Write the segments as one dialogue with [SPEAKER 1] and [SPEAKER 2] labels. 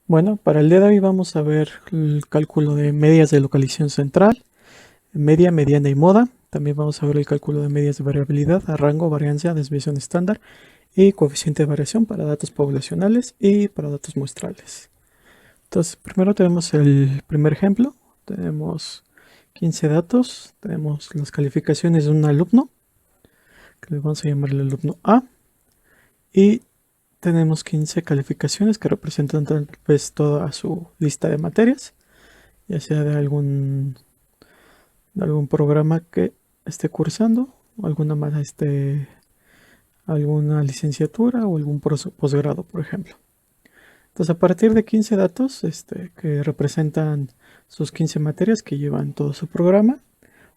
[SPEAKER 1] Bueno, para el día de hoy vamos a ver el cálculo de medias de localización central, media, mediana y moda. También vamos a ver el cálculo de medias de variabilidad, a rango, varianza, desviación estándar y coeficiente de variación para datos poblacionales y para datos muestrales. Entonces, primero tenemos el primer ejemplo. Tenemos 15 datos, tenemos las calificaciones de un alumno, que le vamos a llamar el alumno A, y tenemos 15 calificaciones que representan tal vez toda su lista de materias, ya sea de algún programa que esté cursando, alguna licenciatura o algún posgrado, por ejemplo. Entonces, a partir de 15 datos que representan sus 15 materias que llevan todo su programa,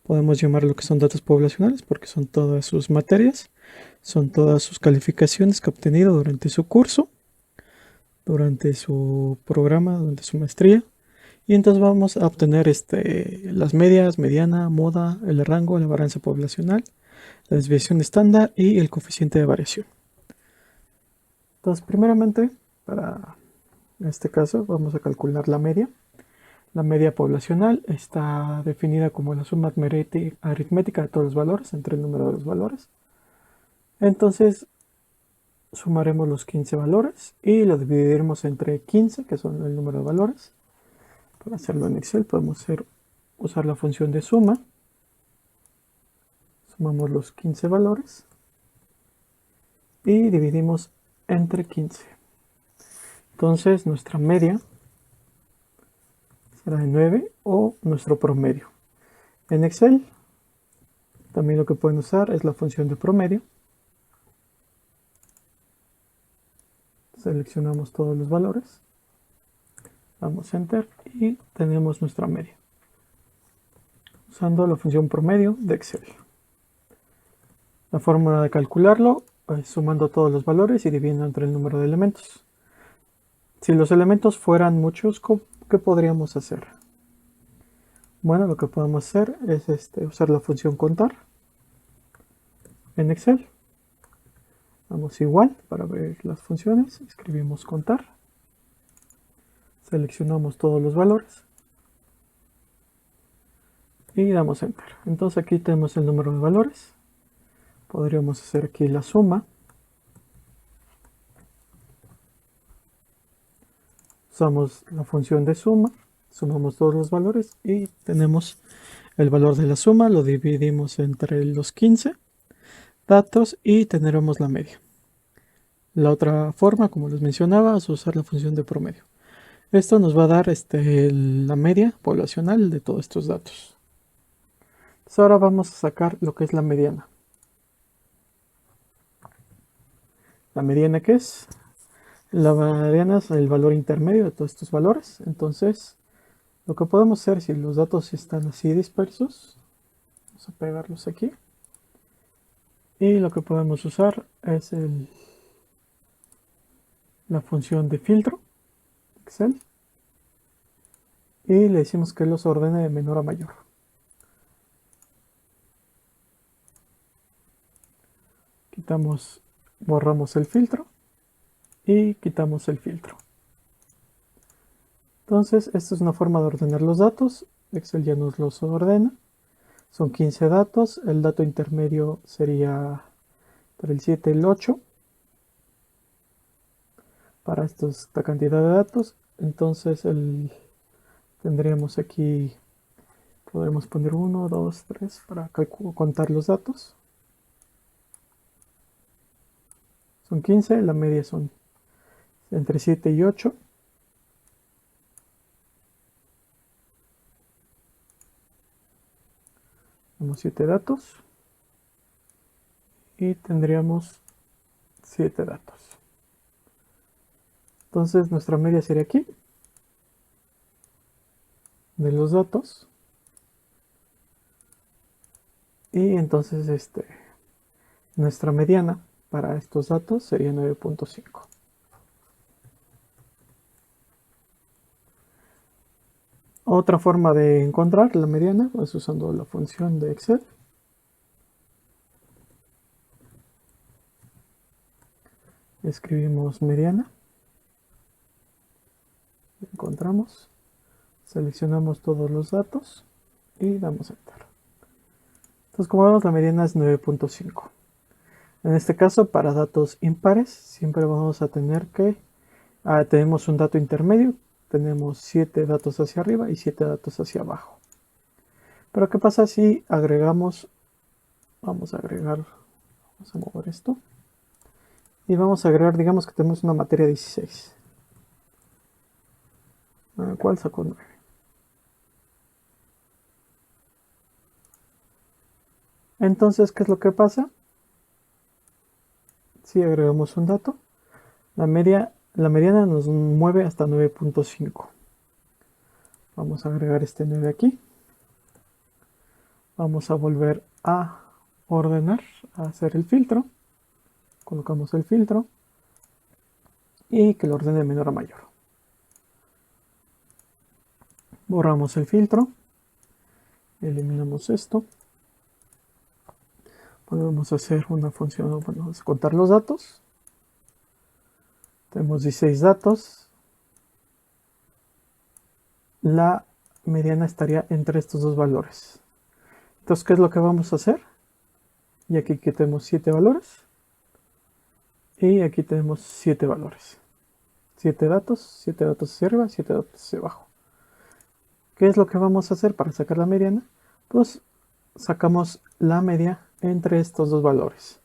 [SPEAKER 1] podemos llamar lo que son datos poblacionales porque son todas sus materias, son todas sus calificaciones que ha obtenido durante su curso, durante su programa, durante su maestría. Y entonces vamos a obtener las medias, mediana, moda, el rango, la varianza poblacional, la desviación estándar y el coeficiente de variación. Entonces, primeramente, para este caso, vamos a calcular la media. La media poblacional está definida como la suma aritmética de todos los valores entre el número de los valores. Entonces, sumaremos los 15 valores y lo dividiremos entre 15, que son el número de valores. Para hacerlo en Excel podemos usar la función de suma. Sumamos los 15 valores y dividimos entre 15. Entonces nuestra media será de 9 o nuestro promedio. En Excel también lo que pueden usar es la función de promedio. Seleccionamos todos los valores, damos Enter y tenemos nuestra media usando la función promedio de Excel. La fórmula de calcularlo es sumando todos los valores y dividiendo entre el número de elementos. Si los elementos fueran muchos, ¿qué podríamos hacer? Bueno, lo que podemos hacer es usar la función contar en Excel. Damos igual para ver las funciones, escribimos contar, seleccionamos todos los valores y damos Enter. Entonces aquí tenemos el número de valores. Podríamos hacer aquí la suma. Usamos la función de suma, sumamos todos los valores y tenemos el valor de la suma, lo dividimos entre los 15 datos y tendremos la media. La otra forma, como les mencionaba, es usar la función de promedio. Esto nos va a dar la media poblacional de todos estos datos. Entonces ahora vamos a sacar lo que es la mediana. ¿La mediana qué es? La mediana es el valor intermedio de todos estos valores. Entonces, lo que podemos hacer si los datos están así dispersos, vamos a pegarlos aquí. Y lo que podemos usar es la función de filtro, Excel. Y le decimos que los ordene de menor a mayor. Borramos el filtro y quitamos el filtro. Entonces, esta es una forma de ordenar los datos. Excel ya nos los ordena. Son 15 datos. El dato intermedio sería entre el 7 y el 8 para esta cantidad de datos. Entonces, tendríamos aquí, podremos poner 1, 2, 3 para contar los datos. Son 15, la media son entre 7 y 8. Tenemos 7 datos y tendríamos 7 datos. Entonces nuestra media sería aquí de los datos. Y entonces nuestra mediana para estos datos sería 9.5. Otra forma de encontrar la mediana es usando la función de Excel. Escribimos mediana. encontramos, seleccionamos todos los datos y damos Enter. Entonces, como vemos, la mediana es 9.5. En este caso, para datos impares, siempre vamos a tener que... tenemos un dato intermedio, tenemos 7 datos hacia arriba y 7 datos hacia abajo. Pero ¿qué pasa si agregamos... Vamos a mover esto. Y vamos a agregar, digamos que tenemos una materia 16. ¿Cuál sacó 9? Entonces, ¿qué es lo que pasa? Si agregamos un dato, la mediana nos mueve hasta 9.5. Vamos a agregar este 9 aquí. Vamos a volver a ordenar, a hacer el filtro. Colocamos el filtro y que lo ordene de menor a mayor. Borramos el filtro, eliminamos esto. Podemos hacer una función, bueno, vamos a contar los datos. Tenemos 16 datos. La mediana estaría entre estos dos valores. Entonces, ¿qué es lo que vamos a hacer? Y aquí que tenemos 7 valores. Y aquí tenemos 7 valores. 7 datos hacia arriba, 7 datos hacia abajo. ¿Qué es lo que vamos a hacer para sacar la mediana? Pues sacamos la media entre estos dos valores.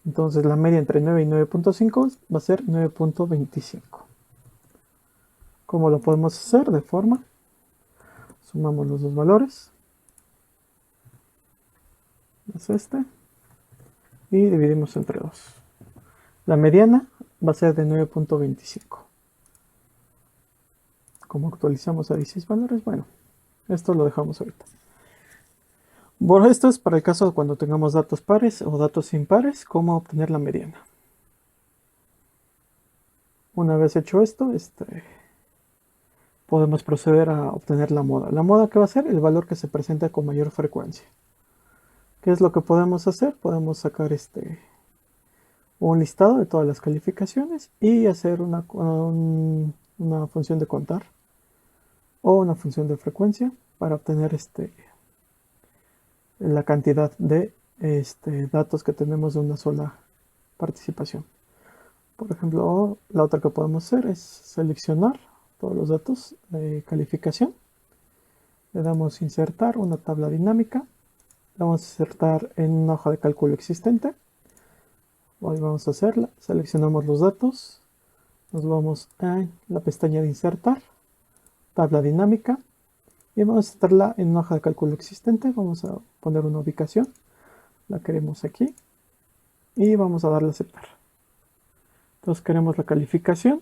[SPEAKER 1] Entonces la media entre 9 y 9.5 va a ser 9.25. ¿Cómo lo podemos hacer? De forma, sumamos los dos valores. Es este. Y dividimos entre 2. La mediana va a ser de 9.25. Como actualizamos a 16 valores, bueno, esto lo dejamos ahorita. Bueno, esto es para el caso de cuando tengamos datos pares o datos impares, cómo obtener la mediana. Una vez hecho esto, podemos proceder a obtener la moda. ¿La moda qué va a ser? El valor que se presenta con mayor frecuencia. ¿Qué es lo que podemos hacer? Podemos sacar un listado de todas las calificaciones y hacer una función de contar o una función de frecuencia para obtener la cantidad de datos que tenemos de una sola participación. Por ejemplo, la otra que podemos hacer es seleccionar todos los datos de calificación. Le damos insertar una tabla dinámica. La vamos a insertar en una hoja de cálculo existente. Hoy vamos a hacerla. Seleccionamos los datos. Nos vamos a la pestaña de insertar, tabla dinámica. Y vamos a insertarla en una hoja de cálculo existente. Vamos a poner una ubicación. La queremos aquí. Y vamos a darle a aceptar. Entonces queremos la calificación.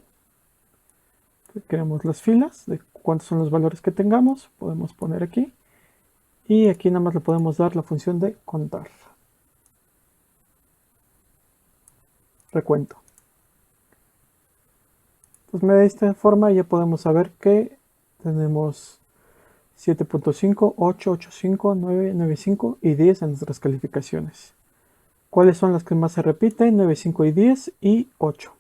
[SPEAKER 1] Queremos las filas de cuántos son los valores que tengamos. Podemos poner aquí. Y aquí nada más le podemos dar la función de contar. Recuento. Pues de esta forma ya podemos saber que tenemos 7.5, 8, 8.5, 9, 9.5 y 10 en nuestras calificaciones. ¿Cuáles son las que más se repiten? 9, 5 y 10 y 8.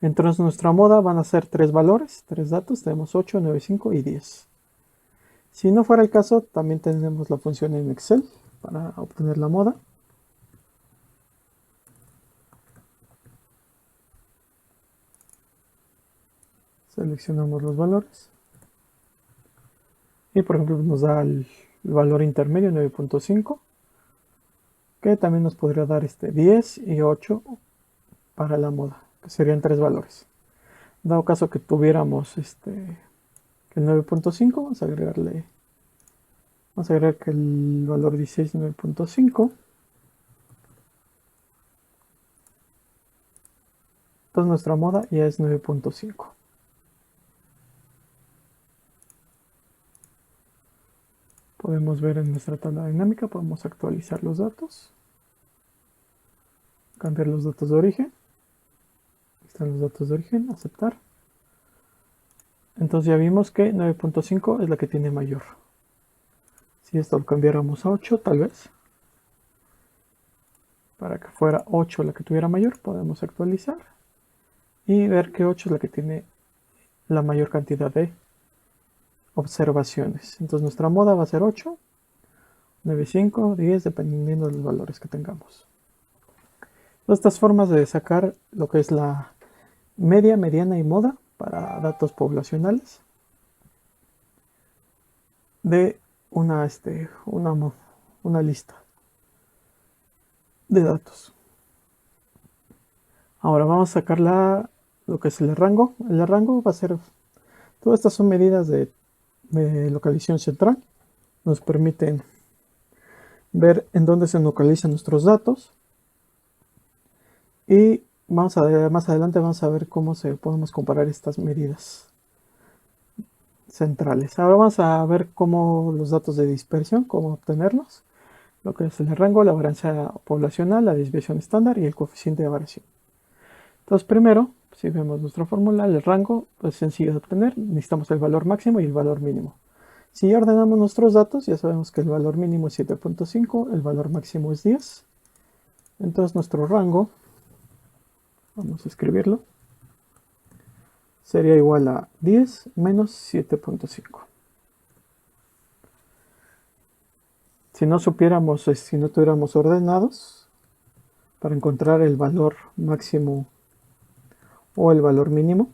[SPEAKER 1] Entonces nuestra moda van a ser 3 valores, 3 datos, tenemos 8, 9, 5 y 10. Si no fuera el caso, también tenemos la función en Excel para obtener la moda. Seleccionamos los valores. Y por ejemplo nos da el valor intermedio 9.5. Que también nos podría dar 10 y 8 para la moda, que serían 3 valores. Dado caso que tuviéramos el 9.5, vamos a agregar que el valor 16 9.5. Entonces nuestra moda ya es 9.5. Podemos ver en nuestra tabla dinámica, podemos actualizar los datos, cambiar los datos de origen. Están los datos de origen, aceptar. Entonces ya vimos que 9.5 es la que tiene mayor. Si esto lo cambiáramos a 8, tal vez, para que fuera 8 la que tuviera mayor, podemos actualizar y ver que 8 es la que tiene la mayor cantidad de observaciones. Entonces nuestra moda va a ser 8, 9, 5, 10, dependiendo de los valores que tengamos. Estas formas de sacar lo que es la media, mediana y moda para datos poblacionales de una lista de datos. Ahora vamos a sacar lo que es el rango. El rango va a ser, todas estas son medidas de localización central. Nos permiten ver en dónde se localizan nuestros datos. Y más adelante vamos a ver cómo podemos comparar estas medidas centrales. Ahora vamos a ver cómo los datos de dispersión, cómo obtenerlos. Lo que es el rango, la varianza poblacional, la desviación estándar y el coeficiente de variación. Entonces primero, si vemos nuestra fórmula, el rango es sencillo de obtener. Necesitamos el valor máximo y el valor mínimo. Si ya ordenamos nuestros datos, ya sabemos que el valor mínimo es 7.5, el valor máximo es 10. Entonces nuestro rango, vamos a escribirlo, sería igual a 10 menos 7.5. Si no supiéramos, si no tuviéramos ordenados, para encontrar el valor máximo o el valor mínimo,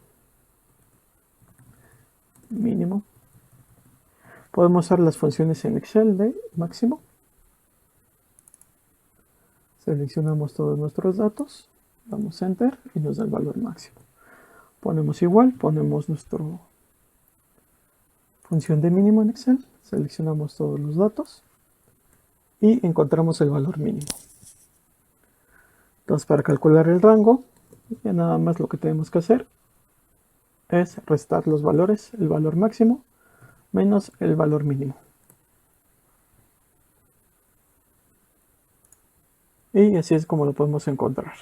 [SPEAKER 1] podemos usar las funciones en Excel de máximo. Seleccionamos todos nuestros datos, damos Enter y nos da el valor máximo. Ponemos igual, ponemos nuestra función de mínimo en Excel, seleccionamos todos los datos y encontramos el valor mínimo. Entonces, para calcular el rango, ya nada más lo que tenemos que hacer es restar los valores, el valor máximo menos el valor mínimo. Y así es como lo podemos encontrar.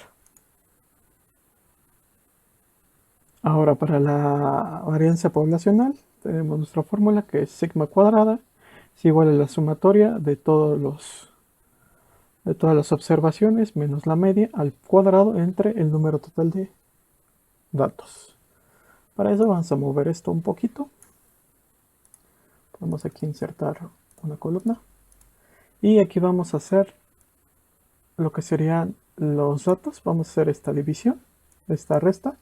[SPEAKER 1] Ahora, para la varianza poblacional, tenemos nuestra fórmula que es sigma cuadrada es igual a la sumatoria de todas las observaciones menos la media al cuadrado entre el número total de datos. Para eso vamos a mover esto un poquito. Vamos aquí a insertar una columna. Y aquí vamos a hacer lo que serían los datos. Vamos a hacer esta división, esta resta,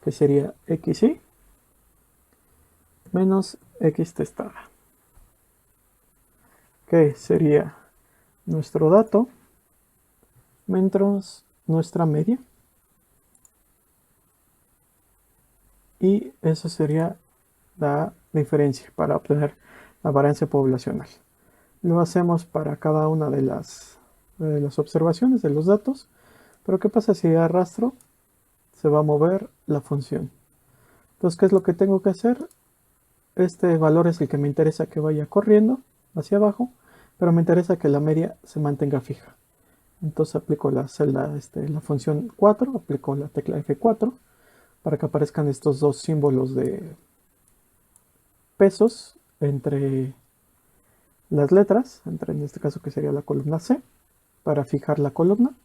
[SPEAKER 1] que sería xy menos x testada, que sería nuestro dato menos nuestra media, y eso sería la diferencia para obtener la varianza poblacional. Lo hacemos para cada una de las observaciones de los datos, pero ¿qué pasa si arrastro? Se va a mover la función. Entonces, ¿qué es lo que tengo que hacer? Este valor es el que me interesa que vaya corriendo hacia abajo, pero me interesa que la media se mantenga fija. Entonces aplico la función 4, aplico la tecla F4 para que aparezcan estos dos símbolos de pesos entre las letras, en este caso que sería la columna C, para fijar la columna,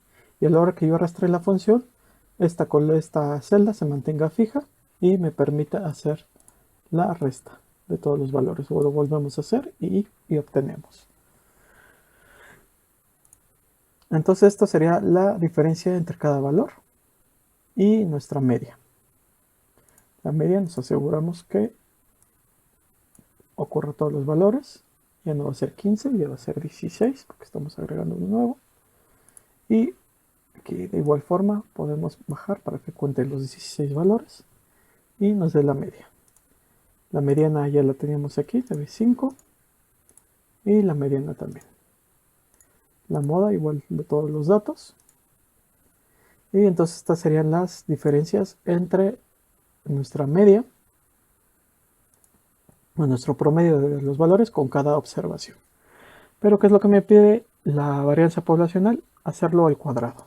[SPEAKER 1] y a la hora que yo arrastre la función, esta celda se mantenga fija y me permita hacer la resta de todos los valores. Lo volvemos a hacer y obtenemos. Entonces esto sería la diferencia entre cada valor y nuestra media. La media nos aseguramos que ocurra todos los valores. Ya no va a ser 15, ya va a ser 16 porque estamos agregando uno nuevo. Y aquí de igual forma podemos bajar para que cuente los 16 valores y nos dé la media. La mediana ya la teníamos aquí, de 5, y la mediana también. La moda igual de todos los datos. Y entonces estas serían las diferencias entre nuestra media o nuestro promedio de los valores con cada observación. Pero ¿qué es lo que me pide la varianza poblacional? Hacerlo al cuadrado.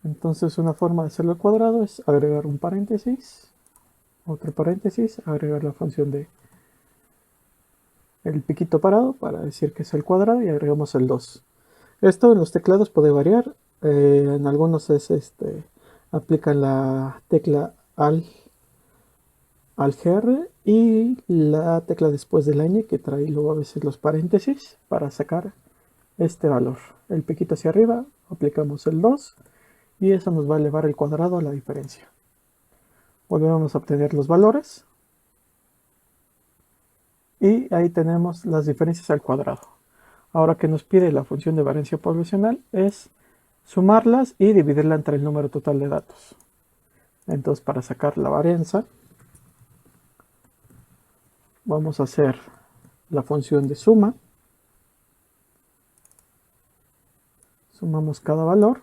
[SPEAKER 1] Entonces una forma de hacerlo al cuadrado es agregar un paréntesis, otro paréntesis, agregar la función de el piquito parado para decir que es el cuadrado y agregamos el 2. Esto en los teclados puede variar. En algunos aplican la tecla Alt al GR y la tecla después de la ñ que trae luego a veces los paréntesis para sacar este valor. El piquito hacia arriba, aplicamos el 2 y eso nos va a elevar el cuadrado a la diferencia. Volvemos a obtener los valores y ahí tenemos las diferencias al cuadrado. Ahora que nos pide la función de variancia poblacional es sumarlas y dividirla entre el número total de datos. Entonces, para sacar la varianza vamos a hacer la función de suma. Sumamos cada valor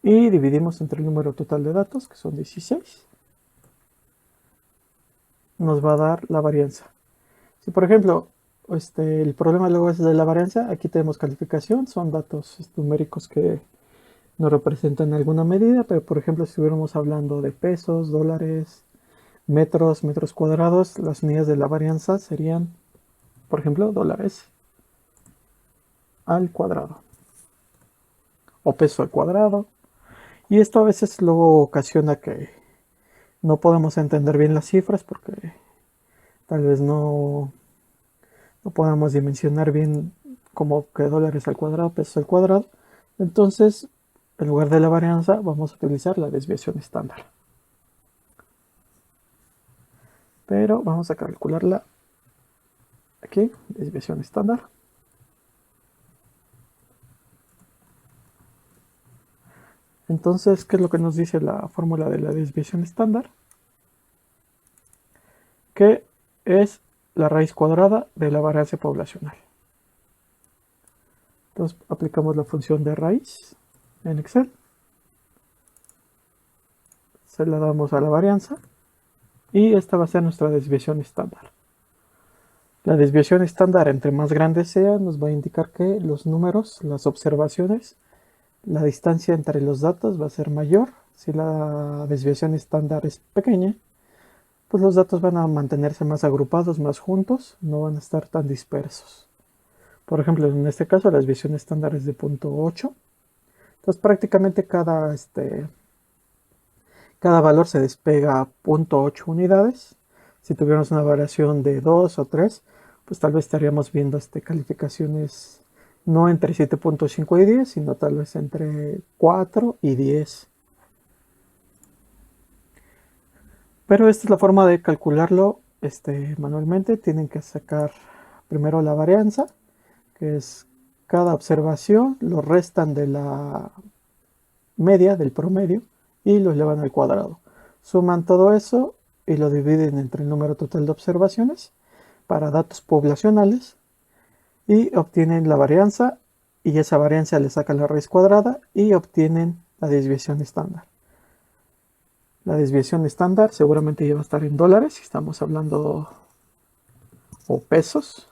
[SPEAKER 1] y dividimos entre el número total de datos, que son 16. Nos va a dar la varianza. Si por ejemplo el problema luego es de la varianza, aquí tenemos calificación, son datos numéricos que nos representan alguna medida, pero por ejemplo si estuviéramos hablando de pesos, dólares, metros, metros cuadrados, las unidades de la varianza serían, por ejemplo, dólares al cuadrado o peso al cuadrado. Y esto a veces luego ocasiona que no podemos entender bien las cifras porque tal vez no podamos dimensionar bien como que dólares al cuadrado, pesos al cuadrado. Entonces, en lugar de la varianza, vamos a utilizar la desviación estándar. Pero vamos a calcularla aquí, desviación estándar. Entonces, ¿qué es lo que nos dice la fórmula de la desviación estándar? Que es la raíz cuadrada de la varianza poblacional. Entonces, aplicamos la función de raíz en Excel. Se la damos a la varianza. Y esta va a ser nuestra desviación estándar. La desviación estándar, entre más grande sea, nos va a indicar que los números, las observaciones, la distancia entre los datos va a ser mayor. Si la desviación estándar es pequeña, pues los datos van a mantenerse más agrupados, más juntos, no van a estar tan dispersos. Por ejemplo, en este caso la desviación estándar es de 0.8. Entonces prácticamente cada valor se despega a 0.8 unidades. Si tuviéramos una variación de 2 o 3, pues tal vez estaríamos viendo calificaciones no entre 7.5 y 10, sino tal vez entre 4 y 10. Pero esta es la forma de calcularlo manualmente. Tienen que sacar primero la varianza, que es cada observación, lo restan de la media, del promedio, y lo elevan al cuadrado. Suman todo eso y lo dividen entre el número total de observaciones para datos poblacionales y obtienen la varianza, y esa varianza le saca la raíz cuadrada y obtienen la desviación estándar. La desviación estándar seguramente ya va a estar en dólares si estamos hablando o pesos.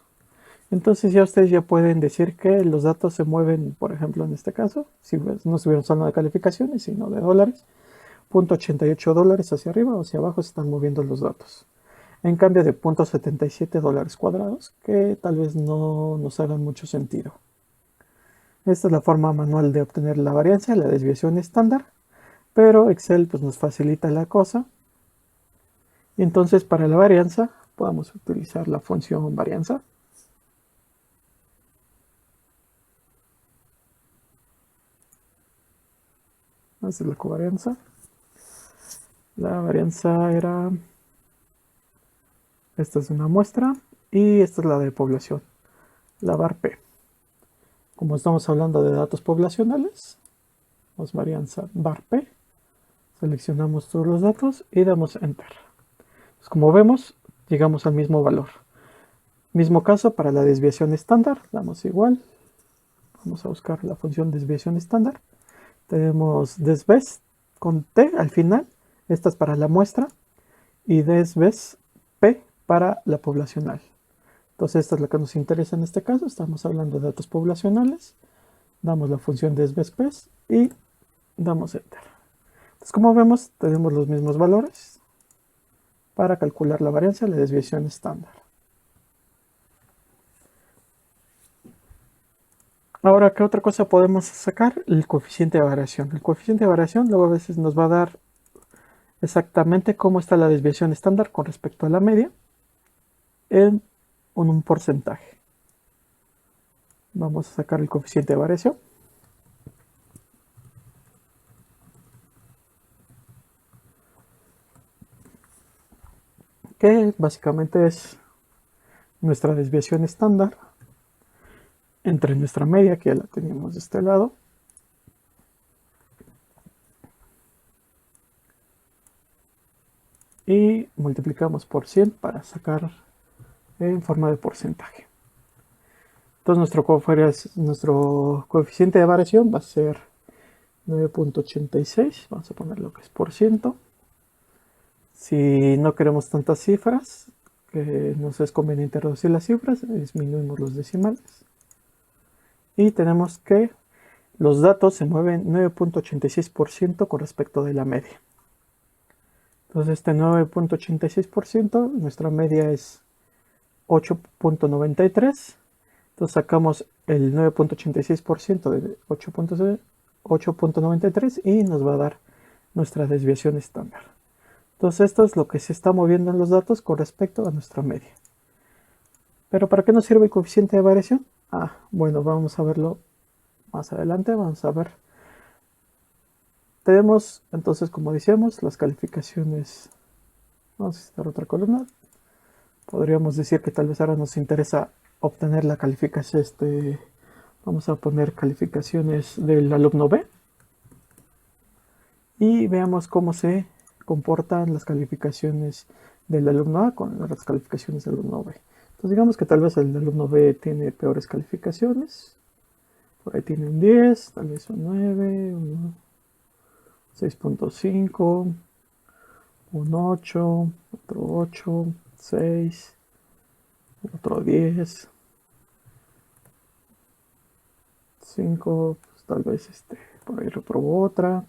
[SPEAKER 1] Entonces ya ustedes ya pueden decir que los datos se mueven, por ejemplo en este caso, si no estuviéramos hablando de calificaciones sino de dólares, 0.88 dólares hacia arriba o hacia abajo se están moviendo los datos. En cambio de 0.77 dólares cuadrados, que tal vez no nos hagan mucho sentido. Esta es la forma manual de obtener la varianza, la desviación estándar, pero Excel pues, nos facilita la cosa. Y entonces para la varianza podemos utilizar la función varianza. Esta es la covarianza. La varianza era... Esta es una muestra y esta es la de población, la var P. Como estamos hablando de datos poblacionales, damos varianza var P, seleccionamos todos los datos y damos Enter. Pues como vemos, llegamos al mismo valor. Mismo caso para la desviación estándar, damos igual. Vamos a buscar la función desviación estándar. Tenemos desves con T al final, esta es para la muestra, y desves P para la poblacional. Entonces esta es la que nos interesa en este caso, estamos hablando de datos poblacionales. Damos la función desves y damos Enter. Entonces como vemos tenemos los mismos valores para calcular la varianza de la desviación estándar. Ahora, ¿qué otra cosa podemos sacar? El coeficiente de variación. El coeficiente de variación luego a veces nos va a dar exactamente cómo está la desviación estándar con respecto a la media en un porcentaje. Vamos a sacar el coeficiente de variación. Que básicamente es nuestra desviación estándar entre nuestra media, que ya la teníamos de este lado, y multiplicamos por 100 para sacar en forma de porcentaje. Entonces nuestro coeficiente de variación va a ser 9.86, vamos a poner lo que es por ciento. Si no queremos tantas cifras, que nos es conveniente reducir las cifras, disminuimos los decimales. Y tenemos que los datos se mueven 9.86% con respecto de la media. Entonces este 9.86%, nuestra media es 8.93. Entonces sacamos el 9.86% de 8.93 y nos va a dar nuestra desviación estándar. Entonces esto es lo que se está moviendo en los datos con respecto a nuestra media. ¿Pero para qué nos sirve el coeficiente de variación? Bueno, vamos a verlo más adelante. Vamos a ver. Tenemos entonces, como decíamos, las calificaciones. Vamos a citar otra columna. Podríamos decir que tal vez ahora nos interesa obtener la calificación. Vamos a poner calificaciones del alumno B. Y veamos cómo se comportan las calificaciones del alumno A con las calificaciones del alumno B. Entonces digamos que tal vez el alumno B tiene peores calificaciones. Por ahí tiene un 10, tal vez un 9, un 6.5, un 8, otro 8, 6, otro 10, 5, pues tal vez por ahí reprobó otra,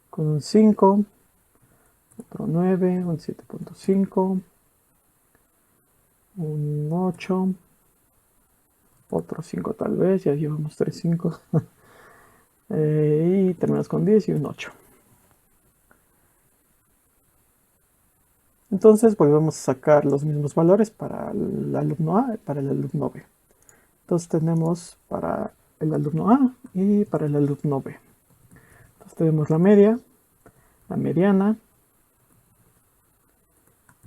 [SPEAKER 1] con un 5, otro 9, un 7.5, un 8, otro 5 tal vez, ya llevamos 3 5, y terminamos con 10 y un 8. Entonces volvemos a sacar los mismos valores para el alumno A y para el alumno B. Entonces tenemos para el alumno A y para el alumno B. Entonces tenemos la media, la mediana,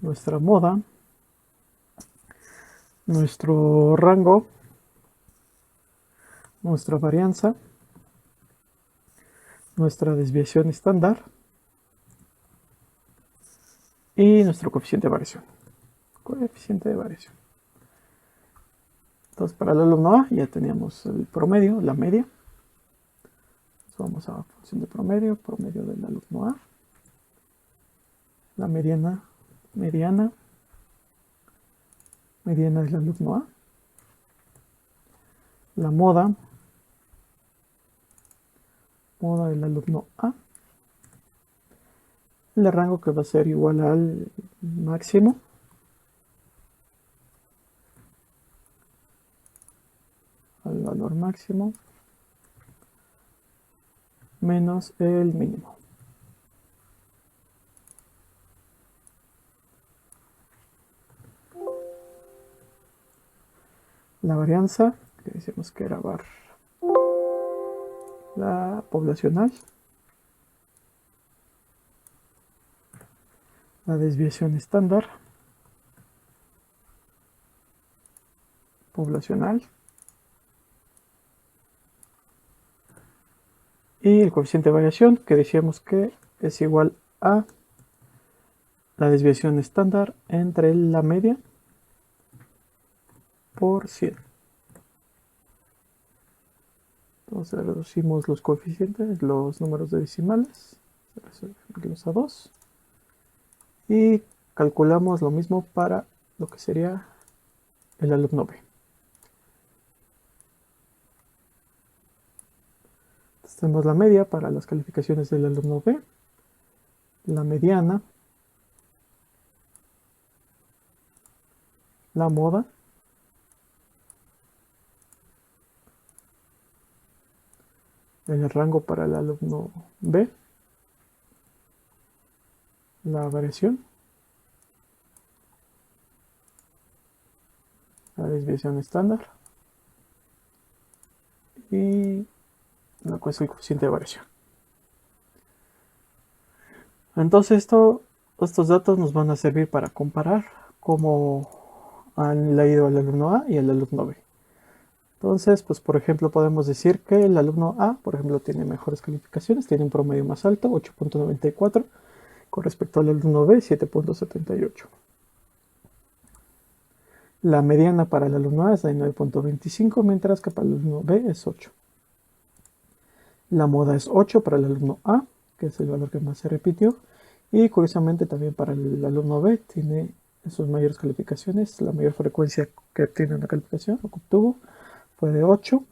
[SPEAKER 1] nuestra moda, nuestro rango, nuestra varianza, nuestra desviación estándar y nuestro coeficiente de variación. Coeficiente de variación. Entonces para el alumno A ya teníamos el promedio, la media. Entonces vamos a función de promedio, promedio del alumno A. La mediana, mediana del alumno A. La moda, moda del alumno A. El rango que va a ser igual al máximo. Al valor máximo menos el mínimo. La varianza, que decimos que era var, la poblacional, la desviación estándar, poblacional, y el coeficiente de variación, que decíamos que es igual a la desviación estándar entre la media por 100. Entonces reducimos los coeficientes, los números de decimales, los a 2, y calculamos lo mismo para lo que sería el alumno B. Entonces tenemos la media para las calificaciones del alumno B, la mediana, la moda, el rango para el alumno B la variación, la desviación estándar y el coeficiente de variación. Entonces estos datos nos van a servir para comparar cómo han leído el alumno A y el alumno B. Entonces, pues por ejemplo podemos decir que el alumno A, por ejemplo, tiene mejores calificaciones, tiene un promedio más alto, 8.94, con respecto al alumno B, 7.78. La mediana para el alumno A es de 9.25, mientras que para el alumno B es 8. La moda es 8 para el alumno A, que es el valor que más se repitió. Y curiosamente también para el alumno B tiene sus mayores calificaciones. La mayor frecuencia que obtiene una calificación o que obtuvo fue de 8.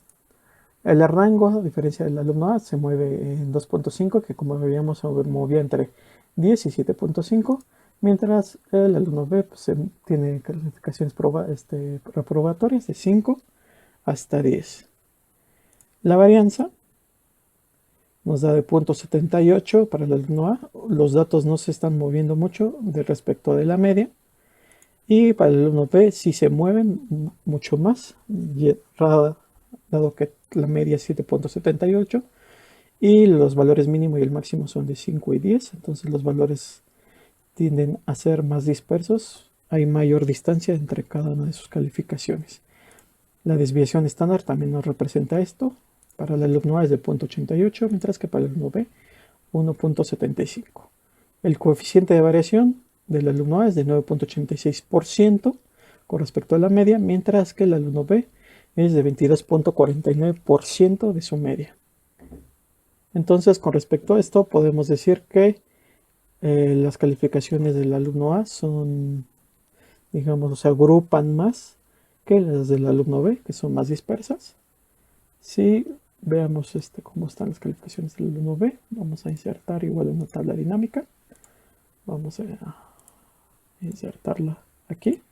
[SPEAKER 1] El rango, a diferencia del alumno A, se mueve en 2.5, que como veíamos se movía entre 10 y 7.5, mientras el alumno B pues, tiene calificaciones reprobatorias de 5 hasta 10. La varianza nos da de 0.78 para el alumno A. Los datos no se están moviendo mucho de respecto de la media. Y para el alumno B sí se mueven mucho más, dado que la media es 7.78 y los valores mínimo y el máximo son de 5 y 10. Entonces los valores tienden a ser más dispersos. Hay mayor distancia entre cada una de sus calificaciones. La desviación estándar también nos representa esto. Para el alumno A es de 0.88, mientras que para el alumno B 1.75. El coeficiente de variación del alumno A es de 9.86% con respecto a la media, mientras que el alumno B es de 22.49% de su media. Entonces, con respecto a esto, podemos decir que las calificaciones del alumno A son, digamos, se agrupan más que las del alumno B, que son más dispersas. Si veamos cómo están las calificaciones del alumno B, vamos a insertar igual una tabla dinámica. Vamos a insertarla aquí.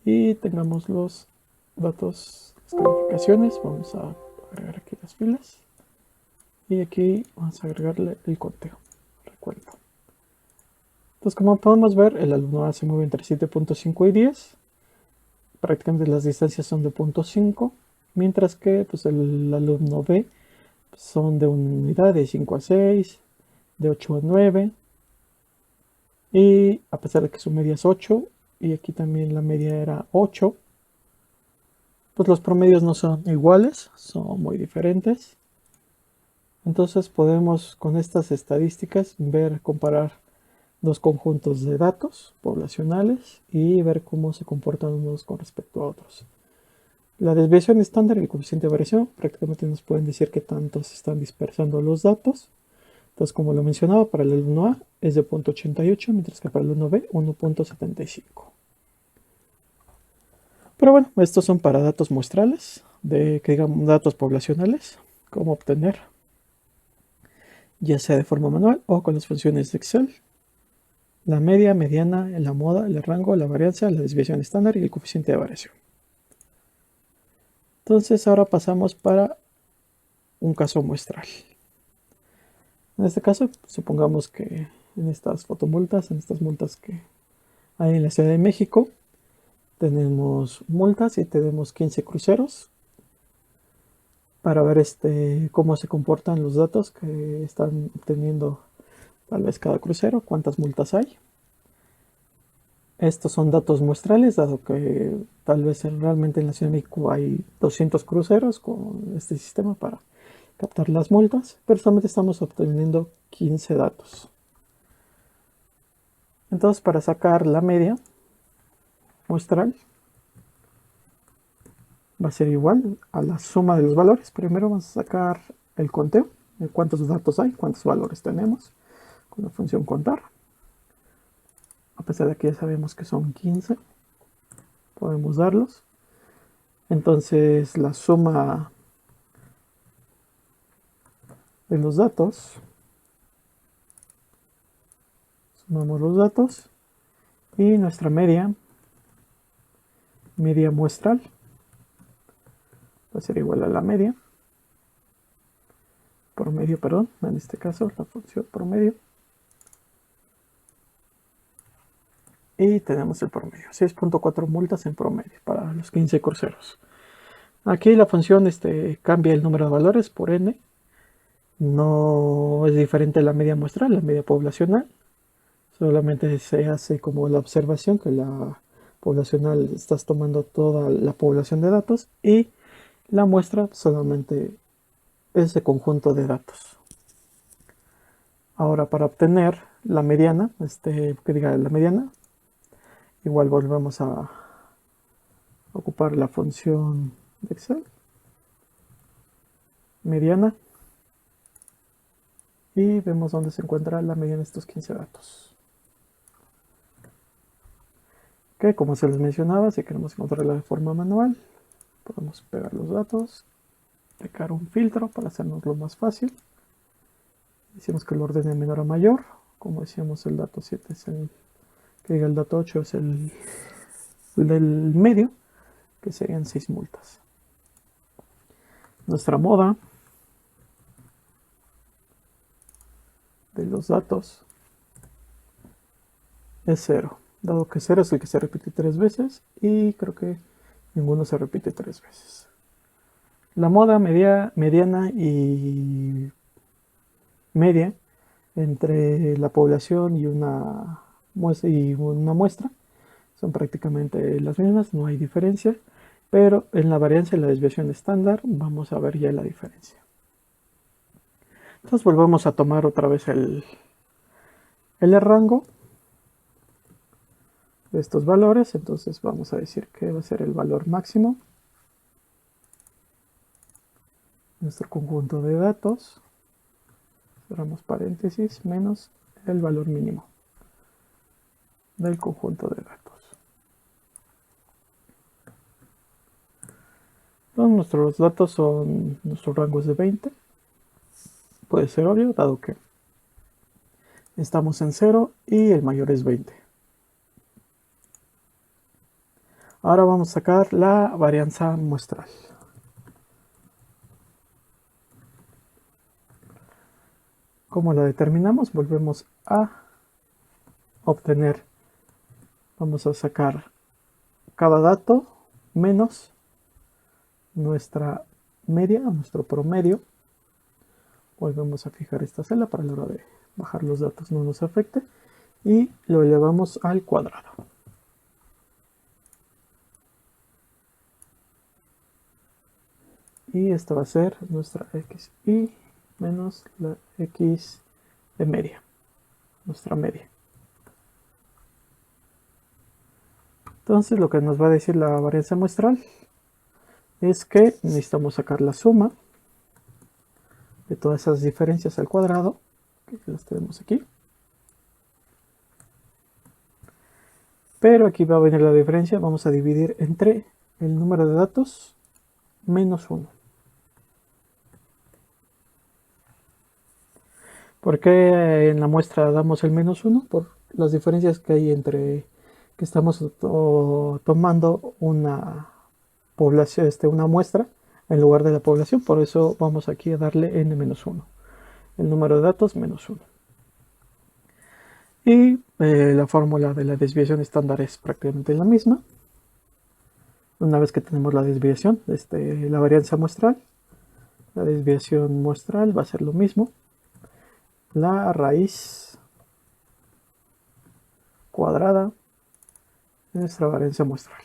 [SPEAKER 1] Y tengamos los datos, las calificaciones. Vamos a agregar aquí las filas. Y aquí vamos a agregarle el conteo, recuento. Entonces, como podemos ver, el alumno A se mueve entre 7.5 y 10. Prácticamente las distancias son de 0.5. Mientras que pues, el alumno B son de unidad de 5 a 6, de 8 a 9. Y a pesar de que su media es 8, y aquí también la media era 8, pues los promedios no son iguales, son muy diferentes. Entonces podemos con estas estadísticas comparar dos conjuntos de datos poblacionales y ver cómo se comportan unos con respecto a otros. La desviación estándar y el coeficiente de variación prácticamente nos pueden decir que tanto se están dispersando los datos. Entonces, como lo mencionaba, para el alumno A es de 0.88, mientras que para el alumno B 1.75. Pero bueno, estos son para datos muestrales, digamos datos poblacionales, cómo obtener, ya sea de forma manual o con las funciones de Excel, la media, mediana, la moda, el rango, la varianza, la desviación estándar y el coeficiente de variación. Entonces ahora pasamos para un caso muestral. En este caso, supongamos que en estas fotomultas, en estas multas que hay en la Ciudad de México, tenemos multas y tenemos 15 cruceros para ver cómo se comportan los datos que están obteniendo tal vez cada crucero, cuántas multas hay. Estos son datos muestrales, dado que tal vez realmente en la Ciudad de México hay 200 cruceros con este sistema para captar las multas, pero solamente estamos obteniendo 15 datos. Entonces, para sacar la media muestral, va a ser igual a la suma de los valores. Primero vamos a sacar el conteo de cuántos datos hay, cuántos valores tenemos con la función contar. A pesar de que ya sabemos que son 15, podemos darlos. Entonces la suma de los datos, sumamos los datos y nuestra media muestral va a ser igual a la media promedio, perdón, en este caso la función promedio. Y tenemos el promedio, 6.4 multas en promedio para los 15 cruceros. Aquí la función cambia el número de valores por n. No es diferente a la media muestral, la media poblacional. Solamente se hace como la observación que la poblacional estás tomando toda la población de datos y la muestra solamente ese conjunto de datos. Ahora para obtener la mediana, que diga la mediana, igual volvemos a ocupar la función de Excel, mediana, y vemos dónde se encuentra la mediana de estos 15 datos. Que como se les mencionaba, si queremos encontrarla de forma manual, podemos pegar los datos, aplicar un filtro para hacernoslo más fácil. Decimos que el orden de menor a mayor, como decíamos el dato 7 es el, que diga el dato 8 es el del medio, que serían 6 multas. Nuestra moda de los datos es 0, dado que 0 es el que se repite 3 veces y creo que ninguno se repite 3 veces. La moda mediana y media entre la población y una muestra son prácticamente las mismas, no hay diferencia, pero en la varianza y la desviación estándar vamos a ver ya la diferencia. Entonces volvemos a tomar otra vez el rango de estos valores. Entonces vamos a decir que va a ser el valor máximo, nuestro conjunto de datos, cerramos paréntesis, menos el valor mínimo del conjunto de datos. Entonces nuestros datos son, nuestros rangos de 20. Puede ser obvio, dado que estamos en 0 y el mayor es 20. Ahora vamos a sacar la varianza muestral. ¿Cómo la determinamos? Volvemos a obtener, vamos a sacar cada dato menos nuestra media, nuestro promedio. Volvemos a fijar esta celda para la hora de bajar los datos no nos afecte y lo elevamos al cuadrado. Y esta va a ser nuestra xy menos la x de media, nuestra media. Entonces lo que nos va a decir la varianza muestral es que necesitamos sacar la suma de todas esas diferencias al cuadrado, que las tenemos aquí. Pero aquí va a venir la diferencia, vamos a dividir entre el número de datos menos 1. ¿Por qué en la muestra damos el menos 1? Por las diferencias que hay entre que estamos tomando una población, una muestra en lugar de la población. Por eso vamos aquí a darle n-1, el número de datos menos 1. Y la fórmula de la desviación estándar es prácticamente la misma. Una vez que tenemos la desviación, la varianza muestral, la desviación muestral va a ser lo mismo. La raíz cuadrada de nuestra varianza muestral.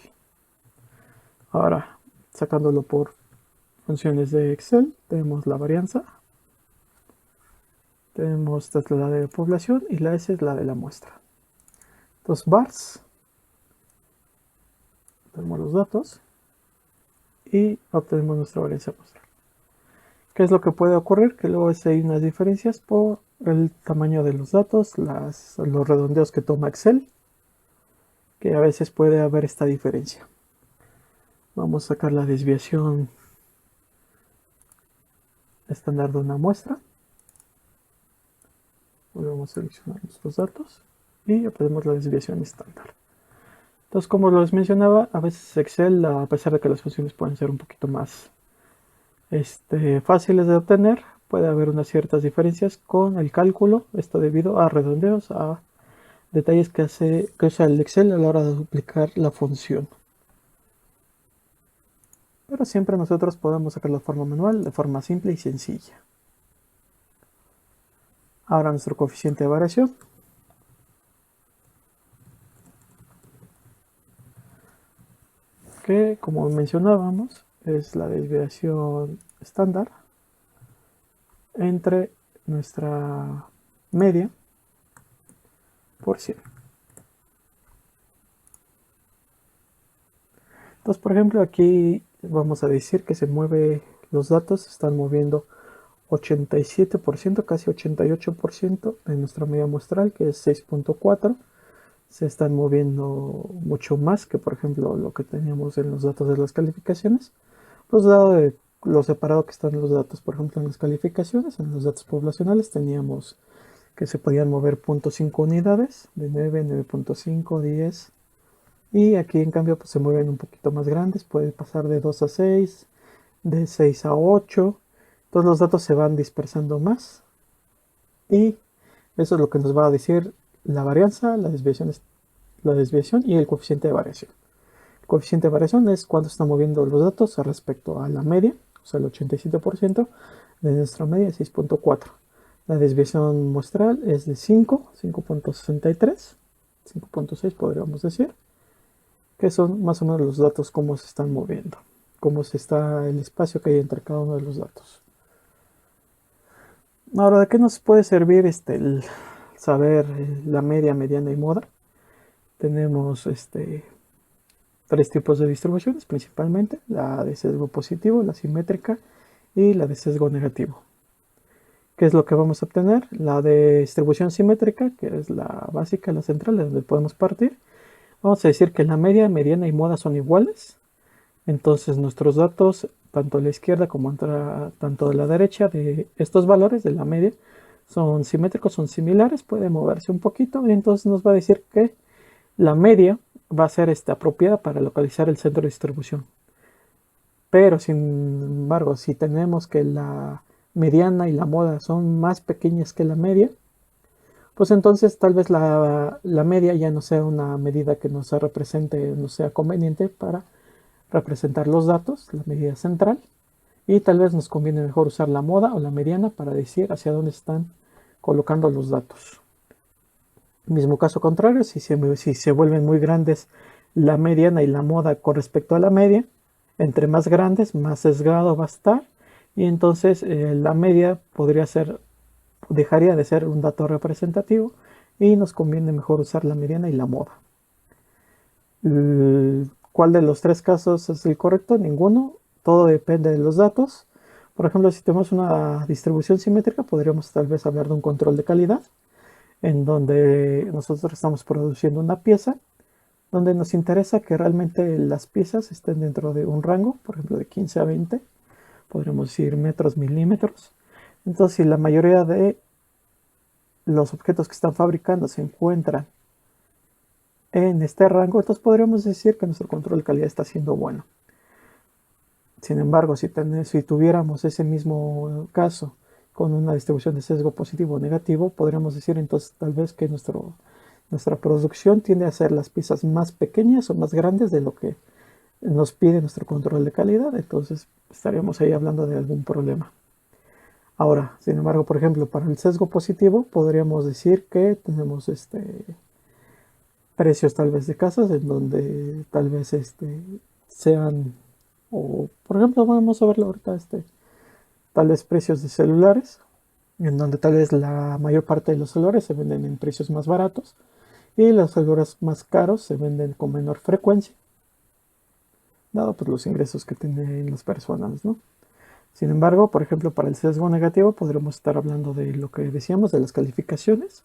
[SPEAKER 1] Ahora, sacándolo por funciones de Excel, tenemos la varianza, tenemos esta es la de la población y la S es la de la muestra. Entonces, bars, tenemos los datos y obtenemos nuestra varianza muestral. ¿Qué es lo que puede ocurrir? Que luego hay unas diferencias por el tamaño de los datos, los redondeos que toma Excel, que a veces puede haber esta diferencia. Vamos a sacar la desviación estándar de una muestra. Volvemos a seleccionar nuestros datos y obtenemos la desviación estándar. Entonces, como les mencionaba, a veces Excel, a pesar de que las funciones pueden ser un poquito más fáciles de obtener, puede haber unas ciertas diferencias con el cálculo, esto debido a redondeos, a detalles que usa el Excel a la hora de duplicar la función. Pero siempre nosotros podemos sacar la forma manual de forma simple y sencilla. Ahora nuestro coeficiente de variación. Que, como mencionábamos, es la desviación estándar entre nuestra media por 100. Entonces, por ejemplo, aquí vamos a decir que los datos se están moviendo 87%, casi 88% de nuestra media muestral, que es 6.4. Se están moviendo mucho más que, por ejemplo, lo que teníamos en los datos de las calificaciones. Pues dado de lo separado que están los datos, por ejemplo, en las calificaciones, en los datos poblacionales teníamos que se podían mover 0.5 unidades, de 9, 9.5, 10. Y aquí en cambio pues se mueven un poquito más grandes, puede pasar de 2 a 6, de 6 a 8. Todos los datos se van dispersando más. Y eso es lo que nos va a decir la varianza, la desviación y el coeficiente de variación. El coeficiente de variación es cuánto están moviendo los datos respecto a la media, o sea el 87% de nuestra media es 6.4. La desviación muestral es de 5.63, 5.6 podríamos decir, que son más o menos los datos cómo se están moviendo, cómo se está el espacio que hay entre cada uno de los datos. Ahora, ¿de qué nos puede servir el saber la media, mediana y moda? Tenemos tres tipos de distribuciones principalmente, la de sesgo positivo, la simétrica y la de sesgo negativo. ¿Qué es lo que vamos a obtener? La de distribución simétrica, que es la básica, la central, de donde podemos partir. Vamos a decir que la media, mediana y moda son iguales. Entonces nuestros datos, tanto a la izquierda como tanto a la derecha de estos valores de la media, son simétricos, son similares, puede moverse un poquito. Y entonces nos va a decir que la media va a ser apropiada para localizar el centro de distribución. Pero sin embargo, si tenemos que la mediana y la moda son más pequeñas que la media, pues entonces tal vez la media ya no sea una medida que nos represente, no sea conveniente para representar los datos, la medida central, y tal vez nos conviene mejor usar la moda o la mediana para decir hacia dónde están colocando los datos. Mismo caso contrario, si se vuelven muy grandes la mediana y la moda con respecto a la media, entre más grandes, más sesgado va a estar, y entonces la media dejaría de ser un dato representativo y nos conviene mejor usar la mediana y la moda. ¿Cuál de los tres casos es el correcto? Ninguno. Todo depende de los datos. Por ejemplo, si tenemos una distribución simétrica, podríamos tal vez hablar de un control de calidad, en donde nosotros estamos produciendo una pieza, donde nos interesa que realmente las piezas estén dentro de un rango, por ejemplo, de 15 a 20, podríamos decir metros, milímetros. Entonces, si la mayoría de los objetos que están fabricando se encuentran en este rango, entonces podríamos decir que nuestro control de calidad está siendo bueno. Sin embargo, si tuviéramos ese mismo caso con una distribución de sesgo positivo o negativo, podríamos decir entonces tal vez que nuestra producción tiende a ser las piezas más pequeñas o más grandes de lo que nos pide nuestro control de calidad, entonces estaríamos ahí hablando de algún problema. Ahora, sin embargo, por ejemplo, para el sesgo positivo podríamos decir que tenemos precios tal vez de casas en donde tal vez sean, o por ejemplo vamos a verlo ahorita, tal vez precios de celulares, en donde tal vez la mayor parte de los celulares se venden en precios más baratos y los celulares más caros se venden con menor frecuencia, dado pues los ingresos que tienen las personas, ¿no? Sin embargo, por ejemplo, para el sesgo negativo podríamos estar hablando de lo que decíamos de las calificaciones.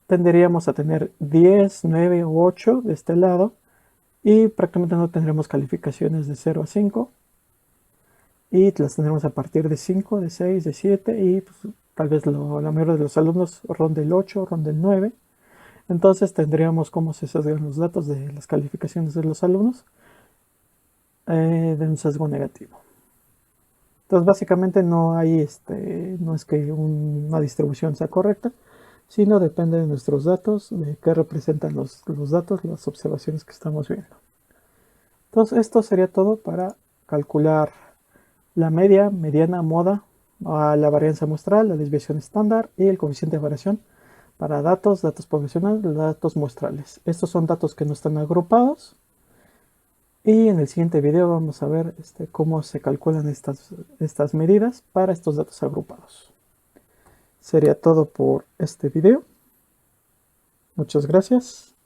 [SPEAKER 1] Tenderíamos a tener 10, 9 u 8 de este lado y prácticamente no tendremos calificaciones de 0 a 5 y las tendremos a partir de 5, de 6, de 7 y pues, tal vez la mayoría de los alumnos ronde el 8, ronde el 9. Entonces tendríamos cómo se sesgan los datos de las calificaciones de los alumnos de un sesgo negativo. Entonces básicamente no hay no es que una distribución sea correcta, sino depende de nuestros datos, de qué representan los datos, las observaciones que estamos viendo. Entonces esto sería todo para calcular la media, mediana, moda, la varianza muestral, la desviación estándar y el coeficiente de variación para datos, datos poblacionales, datos muestrales. Estos son datos que no están agrupados. Y en el siguiente video vamos a ver cómo se calculan estas medidas para estos datos agrupados. Sería todo por este video. Muchas gracias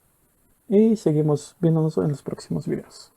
[SPEAKER 1] y seguimos viéndonos en los próximos videos.